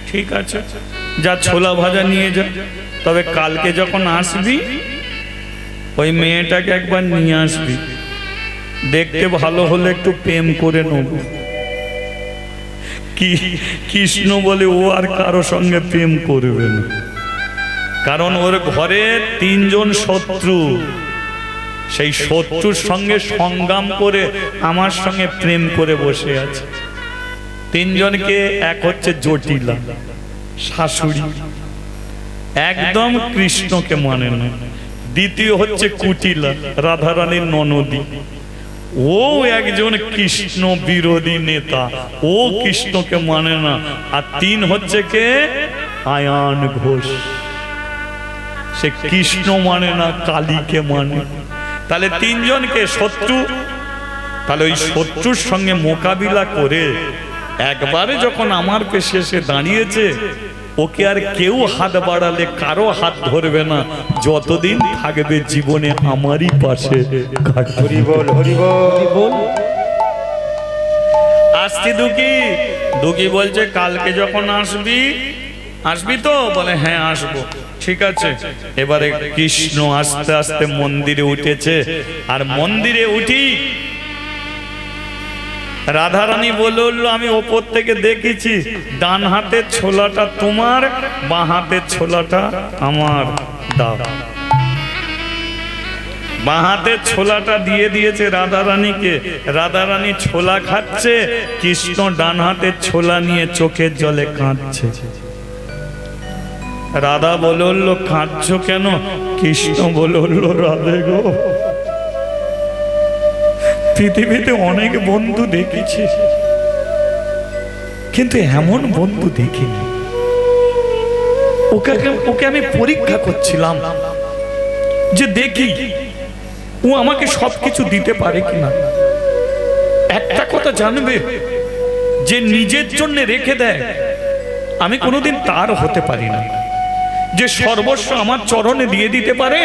[SPEAKER 1] ঠিক আছে, যা ছোলা ভাজা নিয়ে যা, তবে কালকে যখন আসবি ওই মেয়েটাকে একবার নিয়ে আসবি, দেখতে ভালো হলে একটু প্রেম করে নেব। কি কৃষ্ণ বলে ও আর কারো সঙ্গে প্রেম করবে না, কারণ ওর ঘরে তিনজন শত্রু, সেই শত্রুর সঙ্গে সংগ্রাম করে আমার সঙ্গে প্রেম করে বসে আছে। তিনজনকে, এক হচ্ছে জটিলা শাশুড়ি, একদম কৃষ্ণকে মানে না। দ্বিতীয় হচ্ছে কুটিলা, রাধারানীর ননদী, ও একজন কৃষ্ণ বিরোধী নেতা, ও কৃষ্ণকে মানে না। আর তিন হচ্ছে কে, আয়ান ঘোষ, সে কৃষ্ণ মানে না, কালীকে মানে। তাহলে তিনজনকে শত্রু, তাহলে ওই শত্রুর সঙ্গে মোকাবিলা করে একবারে যখন আমার পেশে এসে দাঁড়িয়েছে, ওকে আর কেউ হাত বাড়ালে কারো হাত ধরবে না, যতদিন থাকবে জীবনে আমারই পাশে।
[SPEAKER 3] হরি বল, হরি বল।
[SPEAKER 1] আসছি দুঃখী। দুঃখী বলছে কালকে যখন আসবি, আসবি তো? বলে হ্যাঁ আসবো। ঠিক আছে। এবারে কৃষ্ণ আস্তে আস্তে মন্দিরে উঠেছে, আর মন্দিরে উঠি রাধারানী বলল আমি ওপর থেকে দেখেছি, ডান হাতের ছোলাটা তোমার, বাঁ হাতের ছোলাটা আমার, দাও। বাঁ হাতের ছোলাটা দিয়ে দিয়েছে রাধারানীকে। রাধারানী ছোলা খাচ্ছে, কৃষ্ণ ডান হাতের ছোলা নিয়ে চোখের জলে কাঁদছে। রাধা বলল কাঁদছো কেন? কৃষ্ণ বলল রাধে গো, পৃথিবীতে অনেক বন্ধু দেখেছি, কিন্তু এমন বন্ধু দেখিনি। ওকে আমি পরীক্ষা করছিলাম যে দেখি ও আমাকে সবকিছু দিতে পারে কিনা। একটা কথা জানবে, যে নিজের জন্য রেখে দেয় আমি কোনোদিন তার হতে পারি না। যে সর্বস্ব আমার চরণে দিয়ে দিতে পারে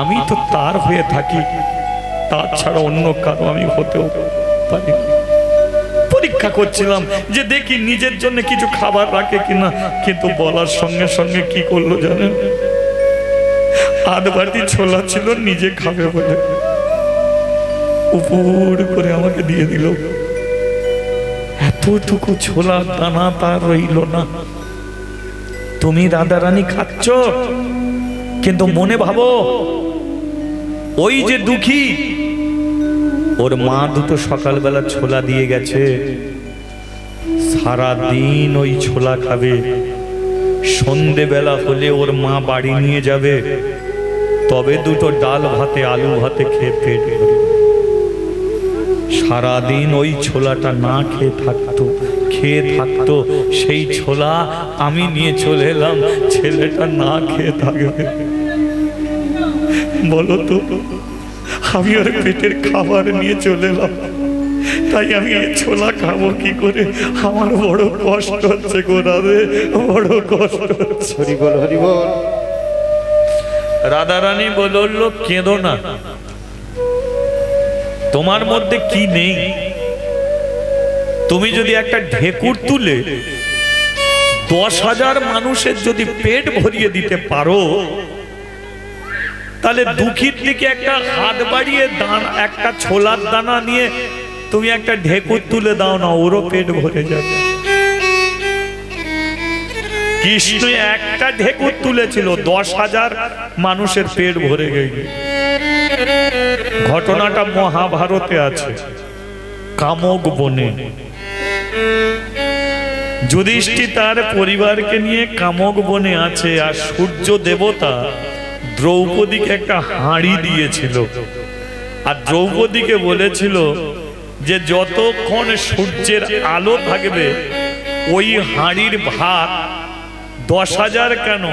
[SPEAKER 1] আমি তো তার হয়ে থাকি, তাছাড়া অন্য কারো আমি হতেও পারি। পরীক্ষা করছিলাম যে দেখি নিজের জন্য কিছু খাবার রাখে কিনা, কিন্তু বলার সঙ্গে সঙ্গে কি করলো জানেন? আধ বাটি ছোলা ছিল, নিজে খাবে বলে উপর করে আমাকে দিয়ে দিল। এতটুকু ছোলা দানা তার রইল না। তুমি রাধারানী খাচ্ছ, কিন্তু মনে ভাবো ওই যে দুঃখী, ওর মা দুটো সকালবেলা ছোলা দিয়ে গেছে, সারা দিন ওই ছোলা খাবে, সন্ধেবেলা হলে ওর মা বাড়ি নিয়ে যাবে, তবে দুটো ডাল ভাতে আলু ভাতে খেয়ে পেট ভরবে। সারাদিন ওই ছোলাটা না খেয়ে থাকতো, সেই ছোলা আমি নিয়ে চলে এলাম, ছেলেটা না খেয়ে থাকবে। বলো তো, আমি ওর পেটের খাবার নিয়ে চলে এলাম, তাই আমি এই ছোলা খাবো কি করে? আমার বড় কষ্ট হচ্ছে গোরাবে, বড় কষ্ট হচ্ছে।
[SPEAKER 3] হরি বল হরি বল।
[SPEAKER 1] রাধারানী বলল, কেঁদো না, তোমার মধ্যে কি নেই? তুমি যদি একটা ঢেকুর তুলে 10,000 মানুষের যদি পেট ভরিয়ে দিতে পারো, তাহলে দুঃখীর দিকে একটা হাত বাড়িয়ে একটা ছোলার দানা নিয়ে তুমি একটা ঢেকুর তুলে দাও না, ওরও পেট ভরে যাবে। কৃষ্ণ একটা ঢেকুর তুলেছিল, 10,000 মানুষের পেট ভরে গেল। ঘটনাটা মহাভারতে আছে। কামক বনে যুধিষ্ঠির তার পরিবারকে নিয়ে কামক বনে আছে, আর সূর্য দেবতা দ্রৌপদীকে একটা হাঁড়ি দিয়েছিল, আর দ্রৌপদীকে বলেছিল যে যতক্ষণ সূর্যের আলো থাকবে ওই হাঁড়ির ভাত 10,000 কেন,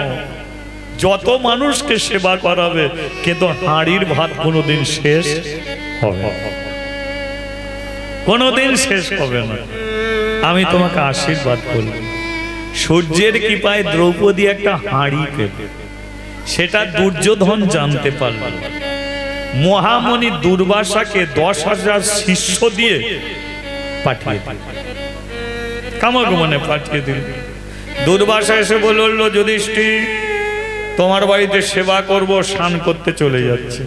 [SPEAKER 1] যত মানুষকে সেবা করাবে, কিন্তু হাঁড়ির ভাত কোনোদিন শেষ হবে, কোনোদিন শেষ হবে না। আমি তোমাকে আশীর্বাদ করব, সূর্যের কৃপায় দ্রৌপদী একটা হাঁড়ি পেবে। সেটা দুর্যোধন জানতে পারল। মহামণি দুর্বাসাকে 10,000 শিষ্য দিয়ে পাঠিয়ে দিল, কামক বনে পাঠিয়ে দিল। দুর্বাসা এসে বলল, যুধিষ্ঠির তোমার বাড়িতে সেবা করব, স্নান করতে চলে যাচ্ছে।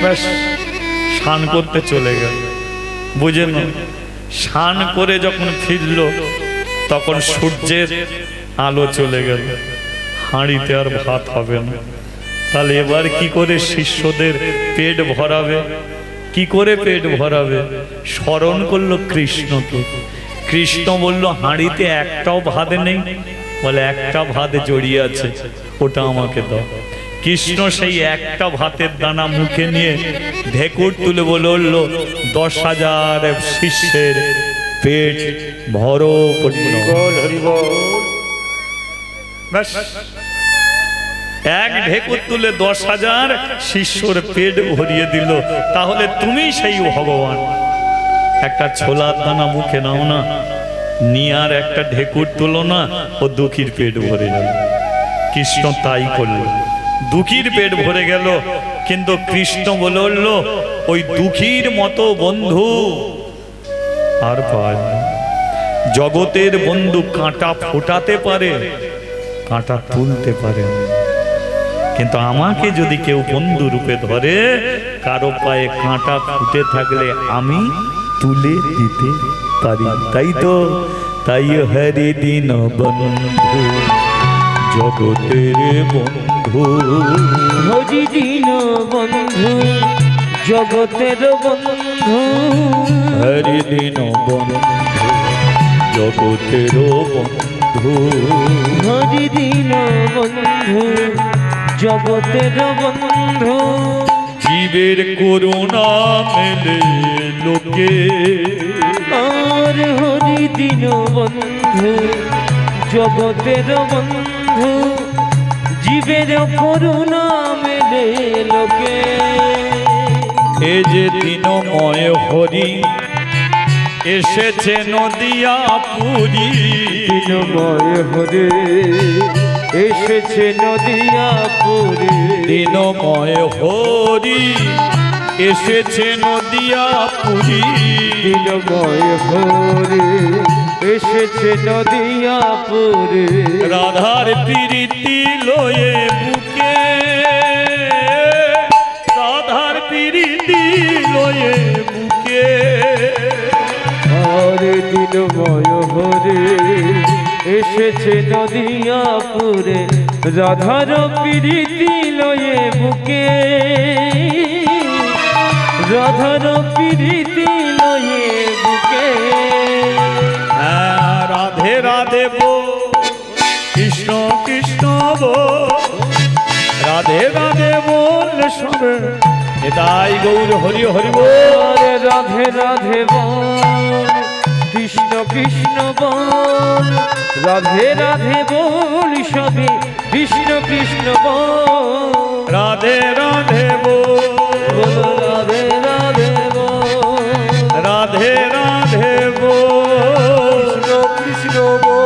[SPEAKER 1] ব্যাস, স্নান করতে চলে গেল। বুঝে না, স্নান করে যখন ফিরল তখন সূর্যের আলো চলে গেল, হাঁড়িতে আর ভাত হবে না। তাহলে এবার কি করে শিষ্যদের পেট ভরাবে? কি করে পেট ভরাবে? স্মরণ করলো কৃষ্ণকে। কৃষ্ণ বলল, হাঁড়িতে একটাও ভাত নেই? বলে, একটা ভাত জড়িয়ে আছে, ওটা আমাকে দাও। কৃষ্ণ সেই একটা ভাতের দানা মুখে নিয়ে ঢেকুর তুলে বলল, 10,000 শিষ্যের পেট ভরপূর্ণ।
[SPEAKER 3] হরি বল।
[SPEAKER 1] এক ঢেকুর তুলে 10,000 শিষ্যর পেট ভরিয়ে দিল। তাহলে তুমি সেই ভগবান। একটা ছোলার দানা মুখে নাও না, নিয়ে আর একটা ঢেকুর তুলো না, ও দুঃখীর পেট ভরে গেল। কৃষ্ণ তাই করল, দুঃখীর পেট ভরে গেল। কিন্তু কৃষ্ণ বলল, ওই দুঃখীর মতো বন্ধু আর পায় না। জগতের বন্ধু কাঁটা ফোটাতে পারে, কাঁটা তুলতে পারে না। কিন্তু আমাকে যদি কেউ বন্ধু রূপে ধরে, কারো পায়ে কাঁটা ফুটে থাকলে আমি তুলে দিতে পারি। তাই তো, তাই হরি দিন বন্ধু, জগতের বন্ধু,
[SPEAKER 2] হরি দিন বন্ধু, জগতের বন্ধু,
[SPEAKER 1] হরি দিন বন্ধু, জগতের বন্ধু,
[SPEAKER 2] হরি দিন বন্ধু, জগতের বন্ধু।
[SPEAKER 1] জীবের করুণা মেলে লোকে,
[SPEAKER 2] আর হরি দিন বন্ধু, জগতের বন্ধু, জীবের করুণা মেলে লোকে।
[SPEAKER 1] এ যে দিনময় হরি এসেছে নদিয়া পুরী,
[SPEAKER 2] দিনময় হরে এসেছে নদিয়াপুরে,
[SPEAKER 1] দিনময় হরি এসেছে নদিয়া পুরী,
[SPEAKER 2] দিনময় হরে এসেছে নদিয়াপুরে।
[SPEAKER 1] রাধার প্রীতি লয়ে বুকে, রাধার প্রীতি লয়ে বুকে,
[SPEAKER 2] হরে দিনময় হরে এসেছে নদিয়াপুরে, রাধার প্রীতি লয়ে বুকে, রাধার প্রীতি লয়ে বুকে।
[SPEAKER 1] রাধে রাধে বো, কৃষ্ণ কৃষ্ণ বল, রাধে রাধে বল সবে, এটাই গৌর হরি হরি বল।
[SPEAKER 2] আরে রাধে রাধে বল, কৃষ্ণ কৃষ্ণ বল, রাধে রাধে বল সবে, কৃষ্ণ কৃষ্ণ বল।
[SPEAKER 1] রাধে রাধে বল,
[SPEAKER 2] রাধে রাধে বল,
[SPEAKER 1] রাধে রাধে বল,
[SPEAKER 3] কৃষ্ণ বল।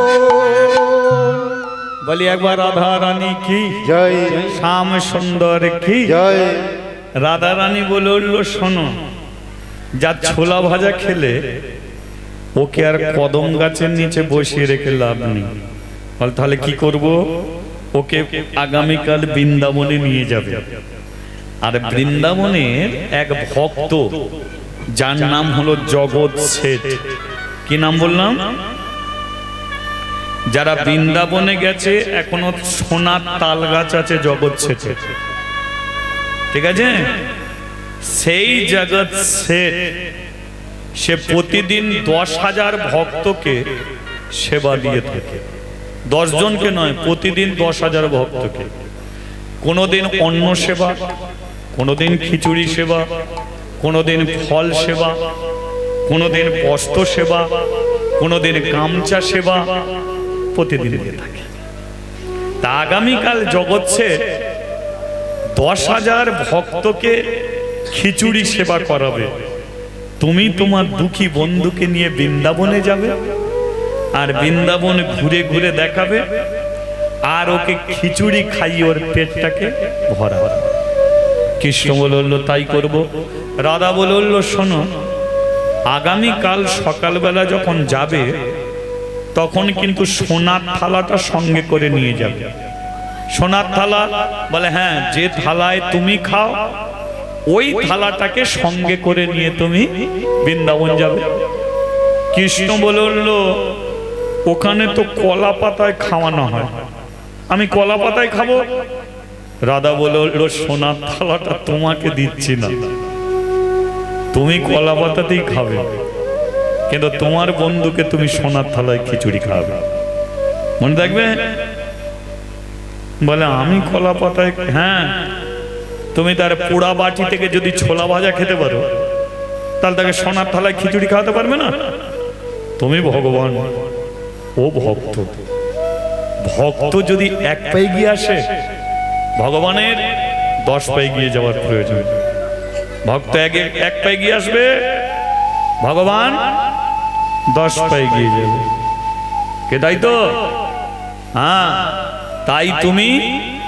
[SPEAKER 1] বলি একবার রাধা রানী কি
[SPEAKER 3] জয়
[SPEAKER 1] শ্যাম সুন্দর কি
[SPEAKER 3] জয়।
[SPEAKER 1] রাধা রানী বলে উঠলো, শোনো, যা ছোলা ভাজা খেলে ওকে আর কদম গাছের নিচে বসিয়ে রেখে লাভ নেই। বল তাহলে কি করব? ওকে আগামীকাল বৃন্দাবনে নিয়ে যাবে। আর বৃন্দাবনের এক ভক্ত যার নাম হলো জগৎ শেঠ। কি নাম বললাম? যারা বৃন্দাবনে গেছে এখনো সোনার তাল গাছ আছে জগৎ শেঠের, ঠিক আছে? সেই জগৎ শেঠ সে প্রতিদিন 10,000 ভক্তকে সেবা দিয়ে থাকে। 10 জনকে নয়, প্রতিদিন 10,000 ভক্তকে। কোনোদিন অন্ন সেবা, কোনোদিন খিচুড়ি সেবা, কোনোদিন ফল সেবা, কোনোদিন বস্ত্র সেবা, কোনোদিন গামছা সেবা, প্রতিদিন দিয়ে থাকে। তা আগামীকাল জগৎ শেঠ 10,000 ভক্তকে খিচুড়ি সেবা করাবে। তুমি তোমার দুঃখী বন্ধুকে নিয়ে বৃন্দাবনে যাবে, আর বৃন্দাবন ঘুরে ঘুরে দেখাবে, আর ওকে খিচুড়ি খাইয়ে ওর পেটটাকে ভরাবে। কৃষ্ণ বলল তাই করব। রাধা বলল শোনো, আগামীকাল সকালবেলা যখন যাবে তখন কিন্তু সোনার থালাটা সঙ্গে করে নিয়ে যাবে। সোনার থালা? বলে হ্যাঁ, যে থালায় তুমি খাও ওই থালাটাকে সঙ্গে করে নিয়ে তুমি বৃন্দাবন যাবে। কৃষ্ণ বলল ওখানে তো কলা পাতায় খাওয়ানো হয়, আমি কলা পাতায় খাবো? রাধা বলল সোনার থালাটা তোমাকে দিচ্ছি না, তুমি কলা পাতাতেই খাবে, কিন্তু তোমার বন্ধুকে তুমি সোনার থালায় খিচুড়ি খাওয়াবে। মনে থাকবে? বলে আমি কলা পাতায়? হ্যাঁ, তুমি তার পোড়া বাটি থেকে যদি ছোলা ভাজা খেতে পারো তাহলে তাকে সোনার থালায় খিচুড়ি খাওয়াতে পারবে না? তুমি ভগবান, ও ভক্ত। ভক্ত যদি এক পায়ে গিয়ে আসে, ভগবানের 10 পায়ে গিয়ে যাওয়ার প্রয়োজন। ভক্ত এক পায়ে গিয়ে আসবে, ভগবান 10 পায়ে গিয়ে যাবে। কে? তাই তো? হ্যাঁ, তাই তুমি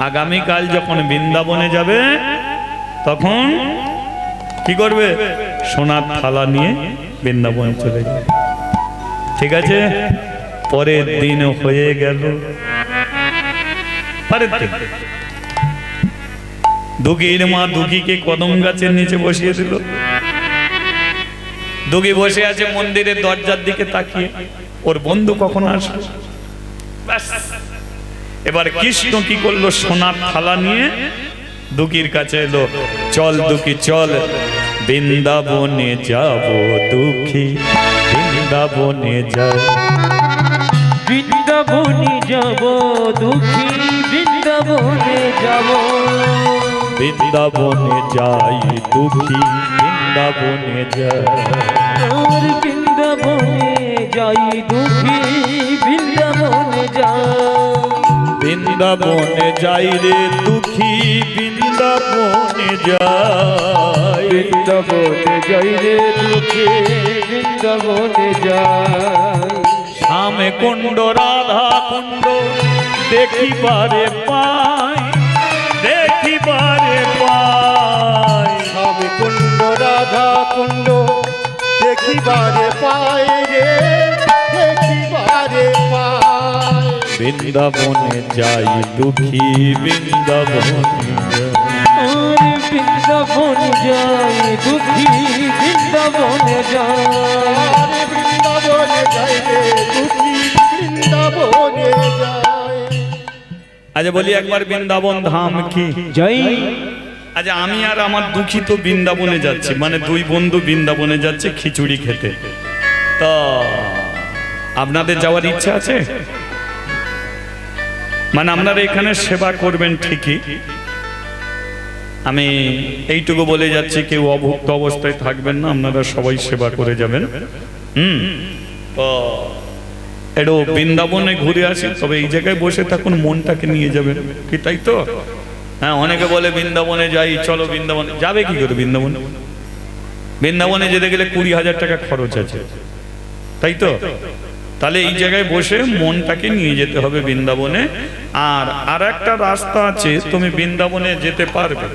[SPEAKER 1] আগামীকাল যখন বৃন্দাবনে যাবে তখন কি করবে? সোনার থালা নিয়ে বৃন্দাবন চলে যাবে, ঠিক আছে? পরের দিন হয়ে গেল। দুগির মা দুগিকে কদম গাছের নিচে বসিয়ে দিল। দুগি বসে আছে মন্দিরের দরজার দিকে তাকিয়ে, ওর বন্ধু কখন আসবে। ব্যাস, এবার কৃষ্ণ কি করলো? সোনার থালা নিয়ে দুগির কাছে এলো। চল দুগি চল, বৃন্দাবনে যাব দুঃখী, বৃন্দাবনে যাব,
[SPEAKER 2] বৃন্দাবনে যাব দুঃখী, বৃন্দাবনে যাব,
[SPEAKER 1] বৃন্দাবনে যাই দুঃখী, বৃন্দাবনে যাই,
[SPEAKER 2] আর বৃন্দাবনে যাই দুঃখী, বৃন্দাবনে যাই,
[SPEAKER 1] বৃন্দাবনে যাই রে দুঃখী, বৃন্দাবনে যাই,
[SPEAKER 2] বৃন্দাবনে যাই রে দুঃখী, বৃন্দাবনে যাই।
[SPEAKER 1] শ্যামে কুণ্ড রাধা কুণ্ড দেখিবারে পাই, দেখিবারে পাই,
[SPEAKER 3] স্বামী কুণ্ড রাধা কুণ্ড দেখিবারে পায় রে, দেখিবারে পায়।
[SPEAKER 1] বৃন্দাবনে যাই দুঃখী, বৃন্দাবনে যাই,
[SPEAKER 2] আর বৃন্দাবনে যাই দুঃখী, বৃন্দাবনে যাই,
[SPEAKER 3] আর বৃন্দাবনে যাই রে দুঃখী, বৃন্দাবনে যায়।
[SPEAKER 1] আচ্ছা বলি একবার বৃন্দাবন ধাম কি
[SPEAKER 2] জয়।
[SPEAKER 1] আচ্ছা আমি আর আমার দুঃখী তো বৃন্দাবনে যাচ্ছি, মানে দুই বন্ধু বৃন্দাবনে যাচ্ছে খিচুড়ি খেতে। তা আপনাদের যাওয়ার ইচ্ছা আছে? মানে আপনারা এখানে সেবা করবেন ঠিকই, আমি এইটুকু বলে যাচ্ছি, কেউ অভুক্ত অবস্থায় থাকবেন না, আপনারা সবাই সেবা করে যাবেন। তো একটু বৃন্দাবনে ঘুরে আসি, তবে এই জায়গায় বসে থাকুন, মনটাকে নিয়ে যাবেন, কি তাই তো? হ্যাঁ, অনেকে বলে বৃন্দাবনে যাই, চলো বৃন্দাবনে। যাবে কি করে বৃন্দাবনে? বৃন্দাবনে যেতে গেলে 20,000 টাকা খরচ আছে, তাই তো? তাহলে এই জায়গায় বসে মনটাকে নিয়ে যেতে হবে বৃন্দাবনে। আর একটা রাস্তা আছে, তুমি বৃন্দাবনে যেতে পারবে।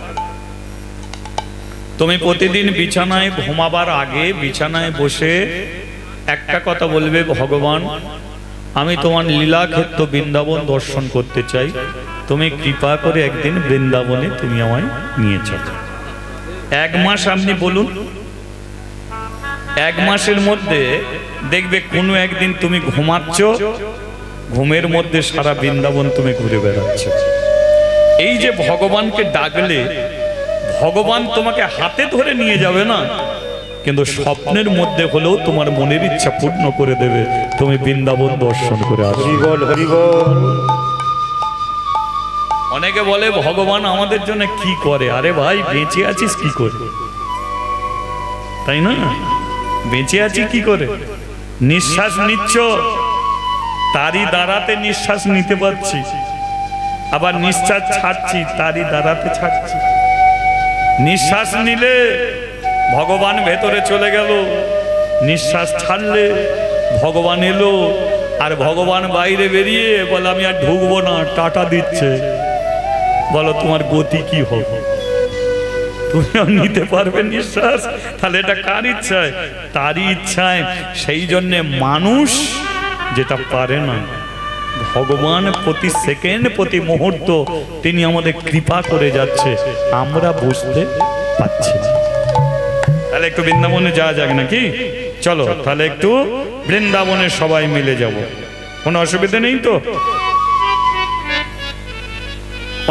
[SPEAKER 1] তুমি প্রতিদিন বিছানায় ঘুমাবার আগে বিছানায় বসে একটা কথা বলবে, ভগবান আমি তোমার লীলাক্ষেত্র বৃন্দাবন দর্শন করতে চাই, তুমি কৃপা করে একদিন বৃন্দাবনে তুমি আমায় নিয়ে চলো। 1 মাস আপনি বলুন, 1 মাসের মধ্যে দেখবে কোনো একদিন তুমি ঘুমাচ্ছ, ঘুমের মধ্যে সারা বৃন্দাবন তুমি ঘুরে বেড়াচ্ছ। এই যে ভগবানকে ডাকলে ভগবান তোমাকে হাতে ধরে নিয়ে যাবে না, কিন্তু স্বপ্নের মধ্যে হলেও তোমার মনের ইচ্ছা পূর্ণ করে দেবে, তুমি বৃন্দাবন দর্শন করে আসবে।
[SPEAKER 3] হরি বল, হরি বল।
[SPEAKER 1] অনেকে বলে ভগবান আমাদের জন্য কি করে? আরে ভাই, বেঁচে আছিস কি করে, তাই না? বেঁচে আছি কি করে? নিঃশ্বাস নিচ্ছ, তারই দ্বারাতে নিঃশ্বাস নিতে পারছি, আবার নিঃশ্বাস ছাড়ছি, তারই দ্বারাতে ছাড়ছি। নিঃশ্বাস নিলে ভগবান ভেতরে চলে গেল, নিঃশ্বাস ছাড়লে ভগবান এলো, আর ভগবান বাইরে বেরিয়ে বলে আমি আর ঢুকবো না, টাটা দিচ্ছে। বলো তোমার গতি কি হবে? তুমি আর নিতে পারবে নিঃশ্বাস? তাহলে এটা কার ইচ্ছায়? তারই ইচ্ছায়। সেই জন্যে মানুষ যেটা পারে না, ভগবান প্রতি সেকেন্ড প্রতি মুহূর্ত তিনি আমাদের কৃপা করে যাচ্ছে, আমরা বুঝতে পারছি না। তাহলে একটু বৃন্দাবনে যাওয়া যাক নাকি? চলো তাহলে একটু বৃন্দাবনে সবাই মিলে যাব, কোনো অসুবিধা নেই তো?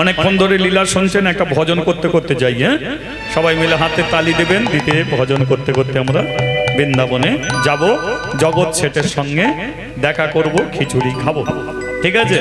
[SPEAKER 1] অনেকক্ষণ ধরে লীলা শুনছেন, একটা ভজন করতে করতে যাই। হ্যাঁ, সবাই মিলে হাতে তালি দেবেন, দিতে ভজন করতে করতে আমরা বৃন্দাবনে যাব, জগৎ শেঠের সঙ্গে দেখা করব, খিচুড়ি খাবো, ঠিক আছে?